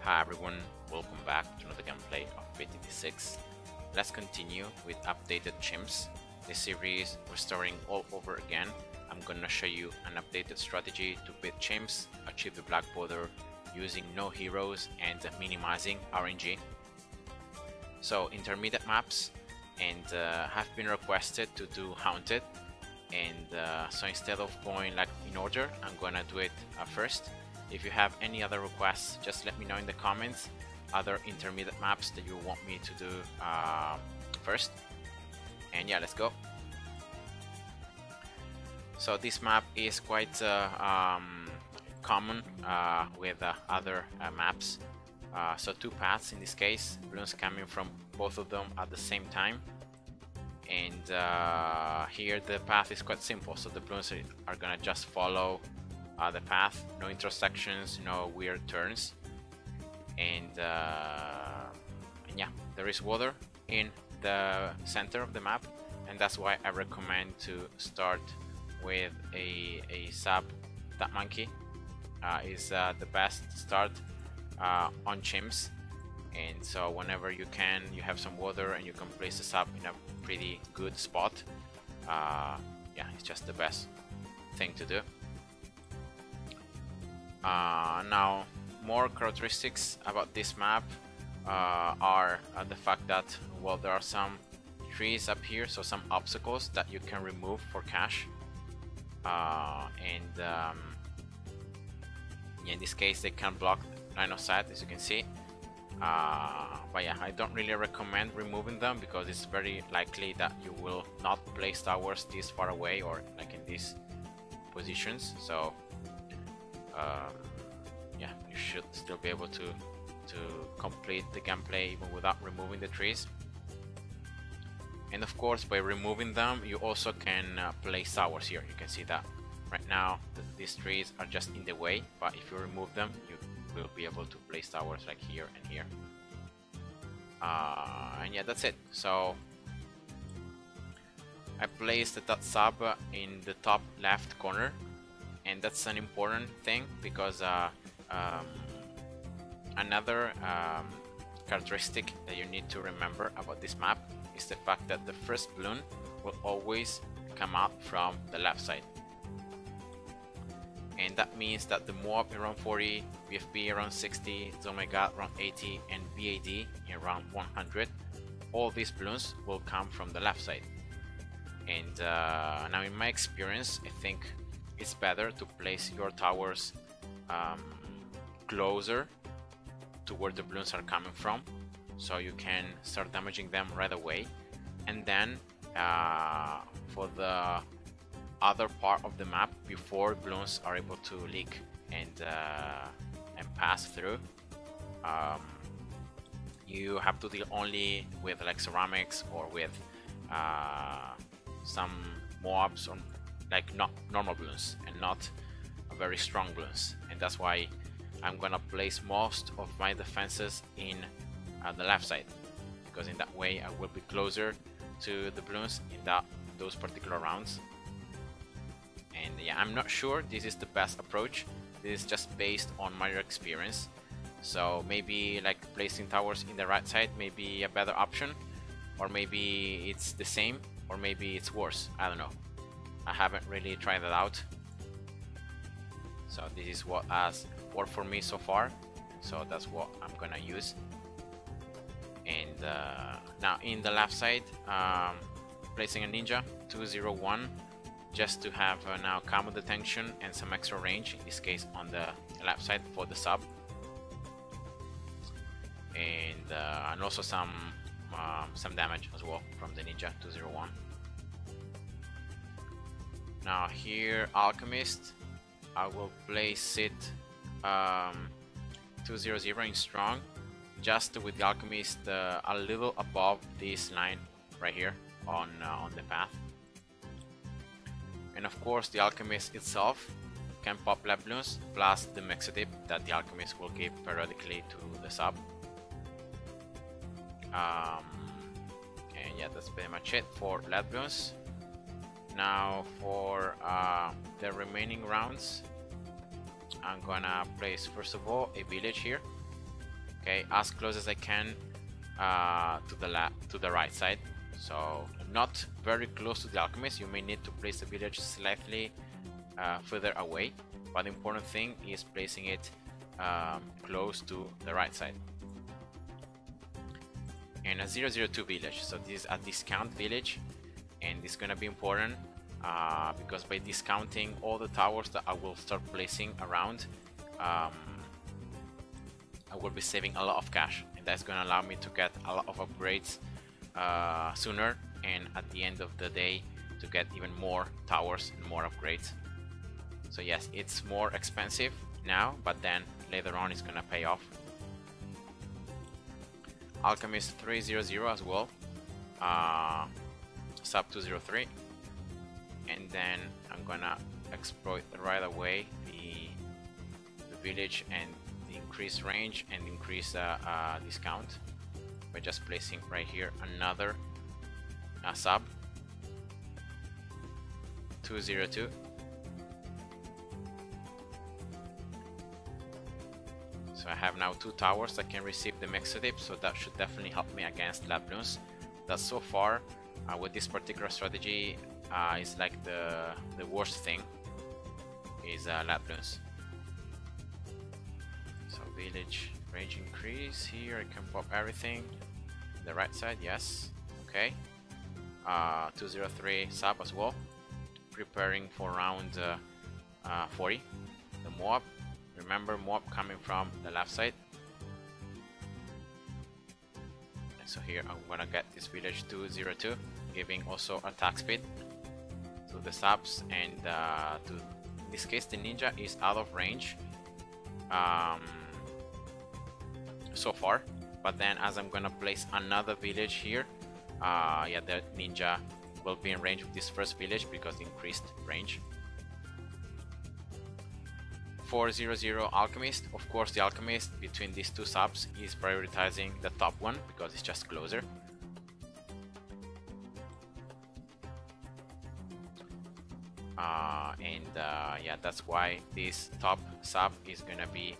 Hi everyone, welcome back to another gameplay of BTT6. Let's continue with updated chimps. This series we're starting all over again. I'm gonna show you an updated strategy to beat chimps, achieve the black border using no heroes and minimizing RNG. So intermediate maps and have been requested to do haunted, and so instead of going like in order, I'm gonna do it first. If you have any other requests, just let me know in the comments other intermediate maps that you want me to do first. And yeah, let's go. So this map is quite common with other maps. So two paths in this case, Bloons coming from both of them at the same time. And here the path is quite simple, so the Bloons are gonna just follow the path, no intersections, no weird turns, and yeah, there is water in the center of the map, and that's why I recommend to start with a sub. That monkey is the best start on chimps, and so whenever you can, you have some water and you can place the sub in a pretty good spot. Yeah, it's just the best thing to do. Now, more characteristics about this map are the fact that, well, there are some trees up here, so some obstacles that you can remove for cash, and yeah, in this case they can block line of sight, as you can see. But yeah, I don't really recommend removing them because it's very likely that you will not place towers this far away or like in these positions. So yeah, you should still be able to complete the gameplay even without removing the trees. And of course, by removing them, you also can place towers here. You can see that right now these trees are just in the way, but if you remove them, you will be able to place towers like here and here. And yeah, that's it. So I placed that sub in the top left corner, and that's an important thing because another characteristic that you need to remember about this map is the fact that the first bloon will always come out from the left side, and that means that the MOAB around 40, BFB around 60, Omega around 80, and BAD around 100, all these bloons will come from the left side. And now in my experience, I think it's better to place your towers closer to where the bloons are coming from, so you can start damaging them right away. And then for the other part of the map, before bloons are able to leak and pass through, you have to deal only with like ceramics or with some MOABs or like not normal bloons and not very strong bloons. And that's why I'm gonna place most of my defenses in the left side, because in that way I will be closer to the bloons in those particular rounds. And yeah, I'm not sure this is the best approach. This is just based on my experience. So maybe like placing towers in the right side may be a better option, or maybe it's the same, or maybe it's worse. I don't know. I haven't really tried that out. So this is what has worked for me so far. So that's what I'm gonna use. And now in the left side, placing a ninja 201 just to have now camo detection and some extra range, in this case on the left side for the sub, and also some damage as well from the ninja 201. Now here alchemist, I will place it 200 in strong, just with the alchemist a little above this line right here on the path. And of course the alchemist itself can pop lab bloons plus the mexadip that the alchemist will give periodically to the sub. And yeah, that's pretty much it for lead bloons. Now for the remaining rounds, I'm gonna place first of all a village here Okay, as close as I can to the right side. So not very close to the alchemist. You may need to place the village slightly further away, but the important thing is placing it close to the right side. And a 002 village, so this is a discount village, and it's gonna be important because by discounting all the towers that I will start placing around, I will be saving a lot of cash, and that's gonna allow me to get a lot of upgrades sooner, and at the end of the day to get even more towers and more upgrades. So yes, it's more expensive now, but then later on it's gonna pay off. Alchemist 300 as well, sub 203, and then I'm gonna exploit right away the village and the increased range and increase discount by just placing right here another sub 202. So I have now 2 towers that can receive the Mexodip, so that should definitely help me against Bloons. That so far with this particular strategy is like the worst thing is Bloons. So village range increase here. I can pop everything. The right side, yes. Okay. 203 sub as well. Preparing for round 40. The Moab. Remember, Moab coming from the left side. And so here I'm gonna get this village 202, giving also attack speed to the subs, and in this case the ninja is out of range so far, but then as I'm gonna place another village here, yeah, the ninja will be in range of this first village because increased range. 400 alchemist. Of course, the alchemist between these 2 subs is prioritizing the top one because it's just closer. Yeah, that's why this top sub is gonna be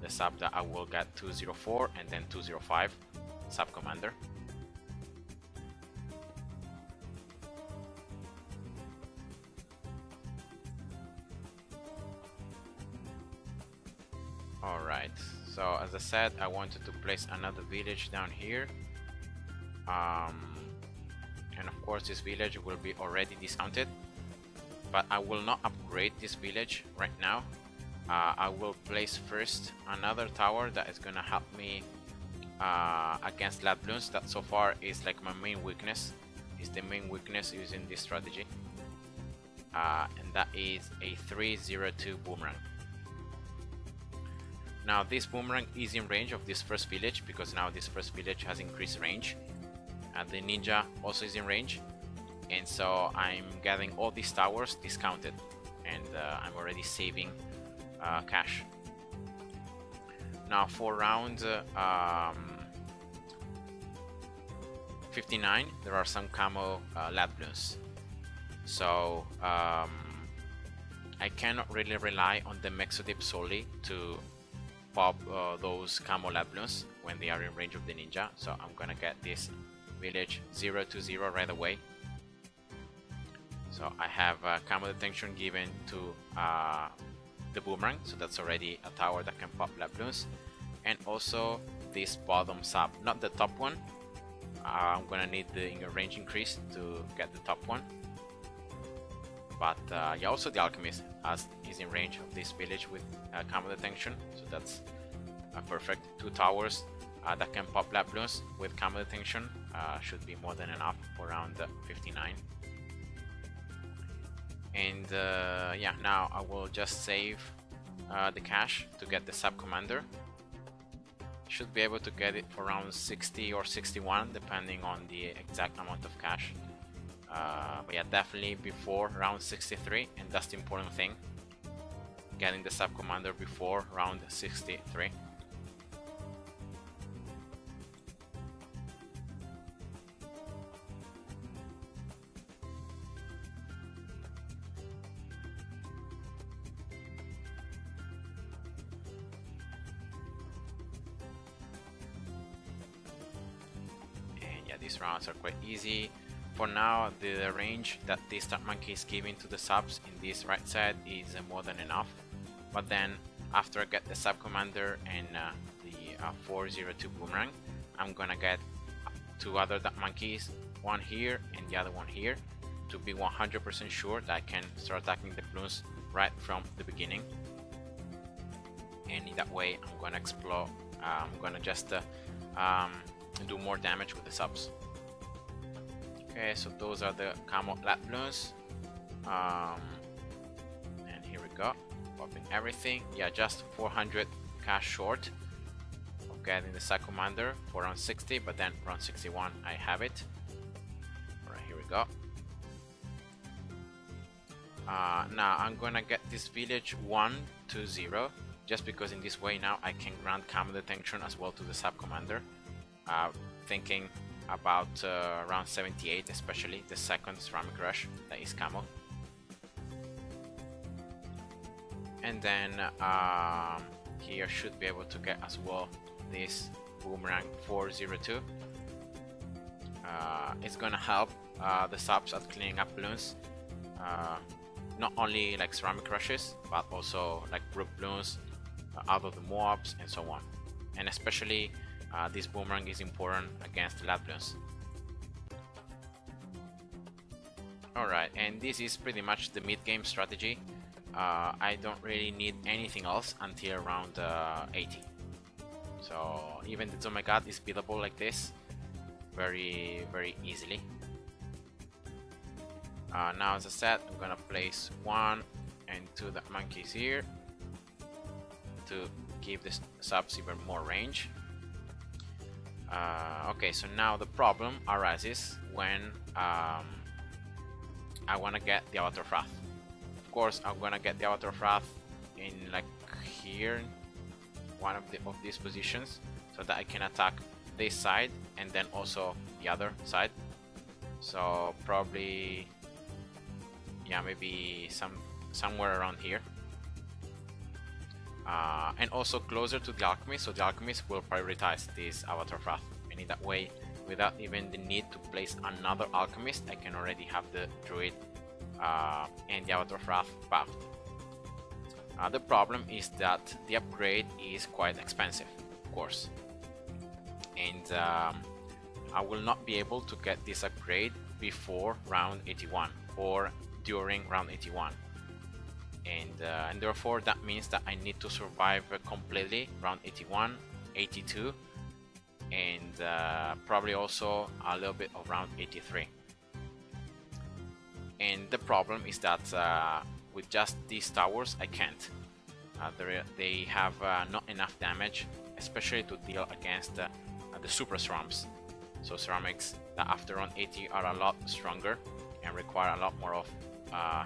the sub that I will get 204 and then 205 sub commander. Alright, so as I said, I wanted to place another village down here, and of course this village will be already discounted, but I will not upgrade this village right now. I will place first another tower that is gonna help me against Bloons. That so far is like my main weakness, is the main weakness using this strategy, and that is a 302 boomerang. Now this boomerang is in range of this first village because now this first village has increased range, and the ninja also is in range, and so I'm getting all these towers discounted, and I'm already saving cash. Now for round 59 there are some camo Bloons, so I cannot really rely on the Mexodip solely to pop those camo Bloons when they are in range of the ninja, so I'm gonna get this village 020 right away. So I have camo detection given to the boomerang, so that's already a tower that can pop Bloons, and also this bottom sub, not the top one. I'm gonna need the range increase to get the top one, but yeah, also the alchemist is in range of this village with camo detection, so that's perfect. 2 towers that can pop Bloons with camo detection should be more than enough for round 59. And yeah, now I will just save the cash to get the sub commander. Should be able to get it for around 60 or 61 depending on the exact amount of cash. But yeah, definitely before round 63, and that's the important thing, getting the sub commander before round 63. these rounds are quite easy. For now, the range that this Star Monkey is giving to the subs in this right side is more than enough. But then, after I get the Sub Commander and the 402 Boomerang, I'm gonna get 2 other Duck Monkeys, one here and the other one here, to be 100% sure that I can start attacking the Bloons right from the beginning. And in that way, I'm gonna explode. I'm gonna just do more damage with the subs. Okay, so those are the Camo Lat Bloons. And here we go, popping everything. Yeah, just 400 cash short of getting the Sub Commander for round 60, but then round 61 I have it. Alright, here we go. Now I'm gonna get this village 1-0, just because in this way now I can grant Camo Detention as well to the Sub Commander. Thinking about round 78, especially the second Ceramic Rush that is Camo. And then here should be able to get as well this Boomerang 402. It's gonna help the subs at cleaning up Bloons. Not only like Ceramic Rushes, but also like Brook Bloons, out of the mobs and so on. And especially this Boomerang is important against the Lat Bloons. Alright, and this is pretty much the mid-game strategy. I don't really need anything else until around 80. So even the Oh My God is beatable like this very easily. Now, as I said, I'm gonna place 1 and 2 Duck Monkeys here to give the subs even more range. Okay, so now the problem arises when I want to get the Avatar of Wrath. Of course, I'm gonna get the Avatar of Wrath in like here, one of these positions, so that I can attack this side and then also the other side. So probably, yeah, maybe somewhere around here. And also closer to the Alchemist, so the Alchemist will prioritize this Avatar of Wrath, and in that way, without even the need to place another Alchemist, I can already have the Druid and the Avatar of Wrath buffed. The problem is that the upgrade is quite expensive, of course, and I will not be able to get this upgrade before round 81 or during round 81. And therefore that means that I need to survive completely round 81, 82, and probably also a little bit of round 83. And the problem is that with just these towers I can't. They have not enough damage, especially to deal against the super cerams. So ceramics that after round 80 are a lot stronger and require a lot more of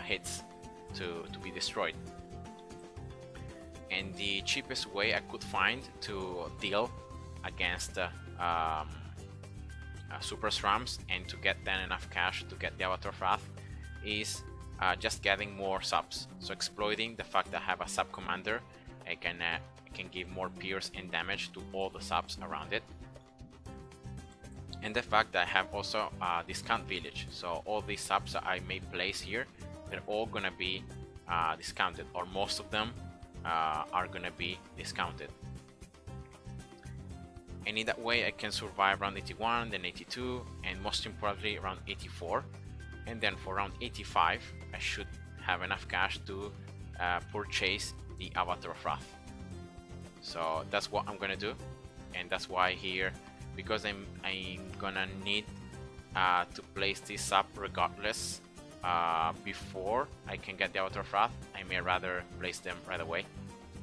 hits to be destroyed. And the cheapest way I could find to deal against super cerams and to get then enough cash to get the Avatar of Wrath is just getting more subs. So exploiting the fact that I have a sub commander, I can give more pierce and damage to all the subs around it. And the fact that I have also a discount village, so all these subs that I may place here, they're all gonna be discounted, or most of them are gonna be discounted. And in that way I can survive round 81, then 82, and most importantly around 84. And then for round 85 I should have enough cash to purchase the Avatar of Wrath. So that's what I'm gonna do, and that's why here, because I'm gonna need to place this up regardless before I can get the Avatar of Wrath, I may rather place them right away,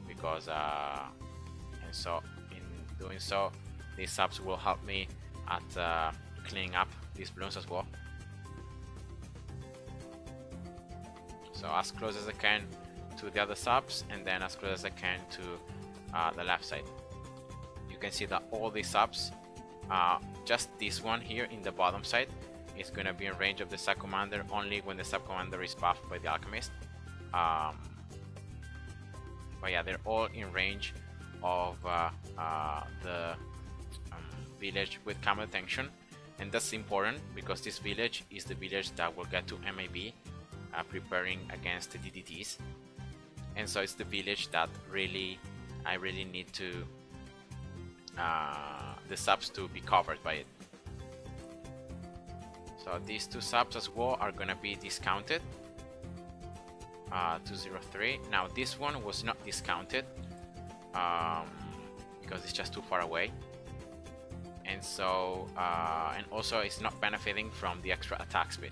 because and so in doing so these subs will help me at cleaning up these Bloons as well. So as close as I can to the other subs, and then as close as I can to the left side. You can see that all these subs, just this one here in the bottom side, is going to be in range of the sub commander only when the sub commander is buffed by the Alchemist. But yeah, they're all in range of the village with Camo Detention, And that's important because this village is the village that will get to MAB, preparing against the DDTs. And so it's the village that I really need to the subs to be covered by it. So these two subs as well are gonna be discounted. 203. Now this one was not discounted because it's just too far away, and so and also it's not benefiting from the extra attack speed.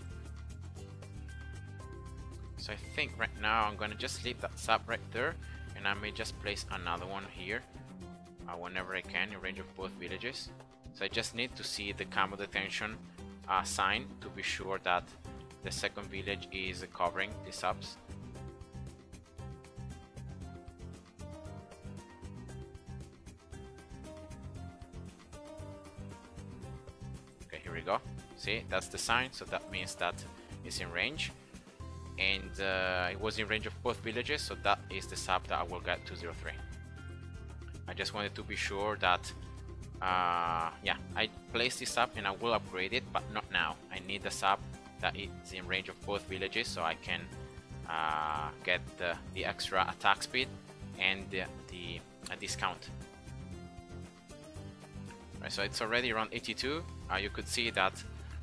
So I think right now I'm gonna just leave that sub right there, and I may just place another one here whenever I can in range of both villages. So I just need to see the combo detention sign to be sure that the second village is covering the subs. Okay, here we go. See, that's the sign, so that means that it's in range. And it was in range of both villages, so that is the sub that I will get 203. I just wanted to be sure that yeah, I placed this sub and I will upgrade it, but not now. I need the sub that is in range of both villages so I can get the extra attack speed and the discount. Right, so it's already around 82. You could see that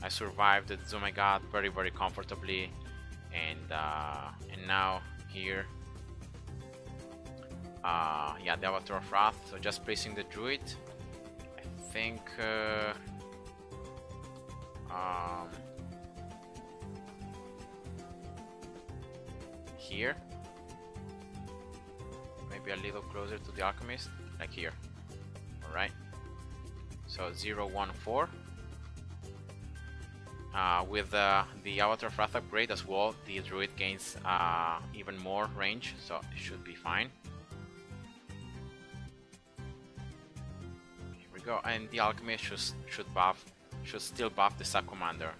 I survived the Oh My God very comfortably, and now here yeah, the Avatar of Wrath. So just placing the druid, I think here, maybe a little closer to the alchemist, like here. Alright, so 014. With the Avatar of Wrath upgrade as well, the druid gains even more range, so it should be fine. Here we go, and the alchemist should still buff the sub commander.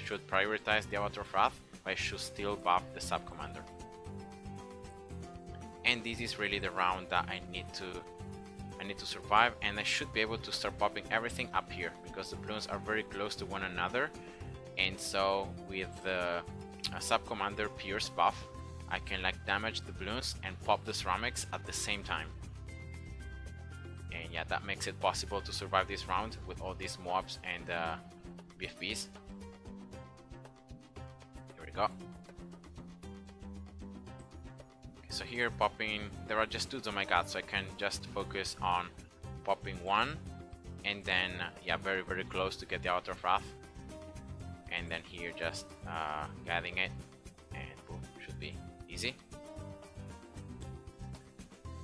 Should prioritize the Avatar of Wrath, but it should still buff the sub commander. And this is really the round that I need to survive, and I should be able to start popping everything up here because the Bloons are very close to one another. And so with the sub commander Pierce buff, I can like damage the Bloons and pop the ceramics at the same time. And yeah, that makes it possible to survive this round with all these mobs and BFBs. Here we go. Okay, so here popping, there are just two Oh My God, so I can just focus on popping one, and then yeah, very close to get the Avatar of Wrath. And then here just getting it, and boom, should be easy.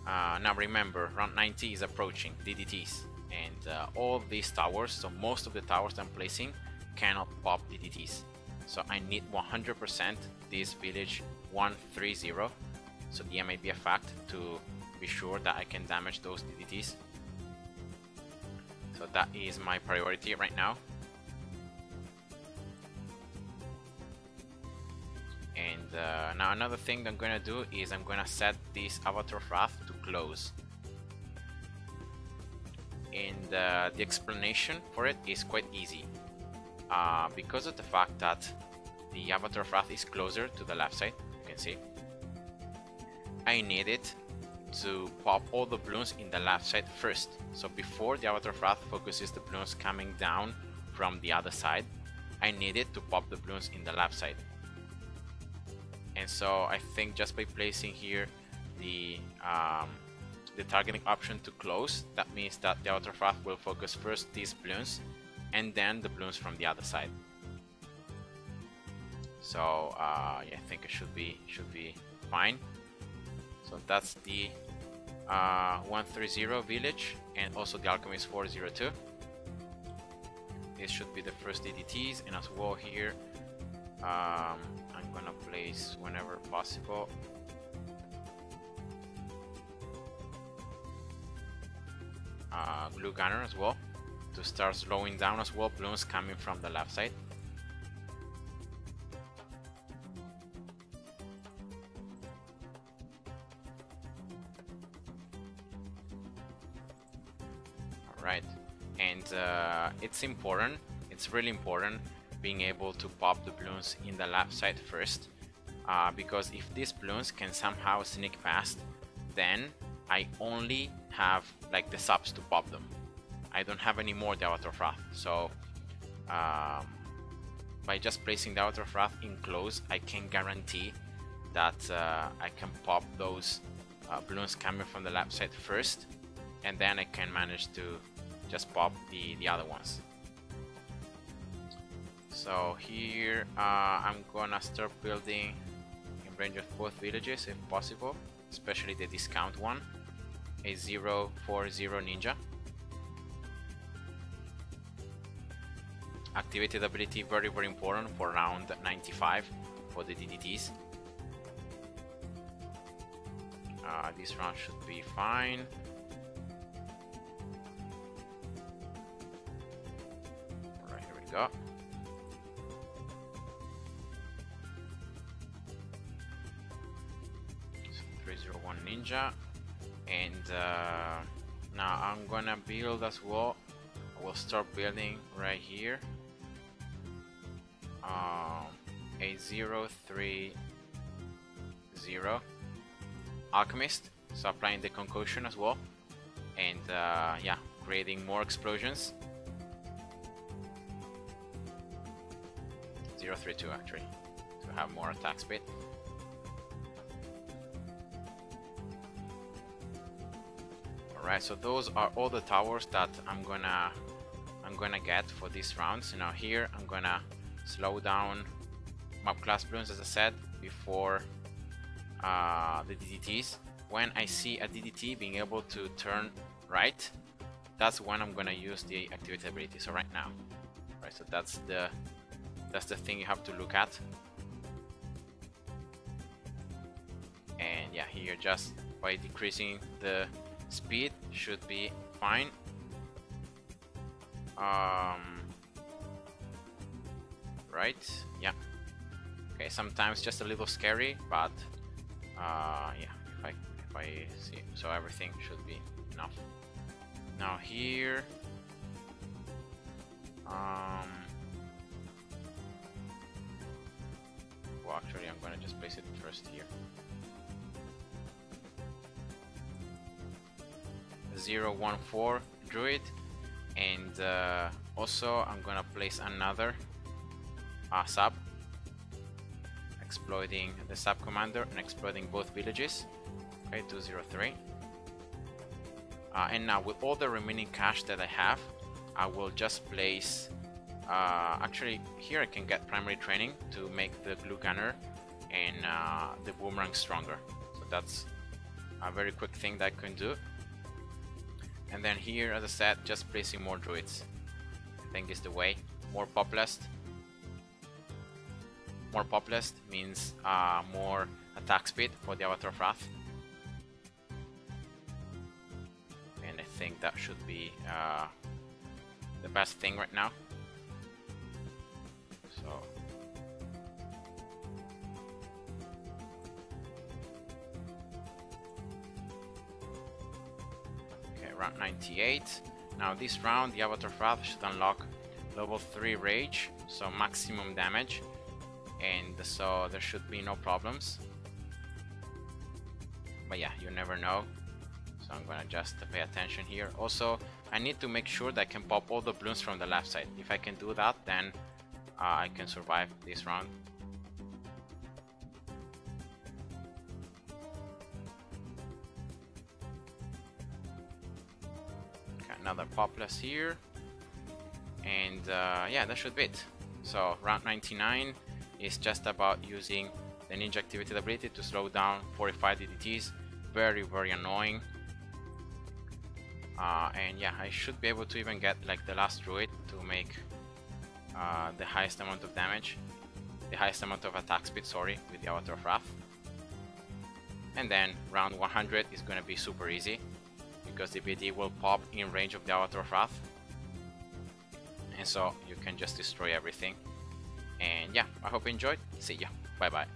Now remember, round 90 is approaching, DDTs, and all these towers, so most of the towers I'm placing cannot pop DDTs. So I need 100% this village 130, so the MAB effect, to be sure that I can damage those DDTs. So that is my priority right now. And now another thing that I'm gonna do is I'm gonna set this Avatar of Wrath to close. And the explanation for it is quite easy. Because of the fact that the Avatar of Wrath is closer to the left side, you can see, I need it to pop all the Bloons in the left side first. So before the Avatar of Wrath focuses the Bloons coming down from the other side, I need it to pop the Bloons in the left side. And so I think just by placing here the targeting option to close, that means that the Avatar of Wrath will focus first these Bloons and then the Bloons from the other side. So yeah, I think it should be fine. So that's the 130 village, and also the Alchemist 402. This should be the first DDTs, and as well here I'm gonna place whenever possible Glue Gunner as well, to start slowing down as well Bloons coming from the left side. Alright, and it's important it's really important being able to pop the balloons in the left side first, because if these balloons can somehow sneak past, then I only have like the subs to pop them. I don't have any more the Avatar of Wrath, so by just placing the Avatar of Wrath in close, I can guarantee that I can pop those balloons coming from the left side first, and then I can manage to just pop the other ones. So here I'm gonna start building in range of both villages if possible, especially the discount one, a 040 ninja. Activated ability, very important for round 95 for the DDTs. This round should be fine. Alright, here we go. So 301 ninja, and now I'm gonna build as well. I will start building right here. A 030 alchemist, so applying the concussion as well, and yeah, creating more explosions. 032 actually, to have more attack speed. Alright, so those are all the towers that I'm gonna get for this round. So now here I'm gonna slow down mob class balloons, as I said before, the DDTs. When I see a DDT being able to turn right, that's when I'm gonna use the activated ability. So right now, right? So that's the thing you have to look at. And yeah, here just by decreasing the speed should be fine. Right? Yeah. Okay, sometimes just a little scary, but yeah, if I see, so everything should be enough. Now here, well, actually, I'm gonna just place it first here. 014 druid, and also I'm gonna place another sub, exploiting the sub commander and exploiting both villages. Okay, 203. And now with all the remaining cash that I have, I will just place actually here I can get primary training to make the glue gunner and the boomerang stronger. So that's a very quick thing that I can do. And then here, as I said, just placing more druids, I think is the way. More populist. More populist means more attack speed for the Avatar of Wrath. And I think that should be the best thing right now. So okay, round 98. Now this round the Avatar of Wrath should unlock level 3 rage, so maximum damage, and so there should be no problems. But yeah, you never know, so I'm gonna just pay attention here. Also, I need to make sure that I can pop all the balloons from the left side. If I can do that, then I can survive this round. Okay, another populous here, and yeah, that should be it. So round 99 is just about using the ninja activated ability to slow down 45 DDTs. Very annoying. And yeah, I should be able to even get like the last druid to make the highest amount of damage, the highest amount of attack speed, sorry, with the Avatar of Wrath. And then round 100 is going to be super easy because the BD will pop in range of the Avatar of Wrath, and so you can just destroy everything. And yeah, I hope you enjoyed. See ya. Bye bye.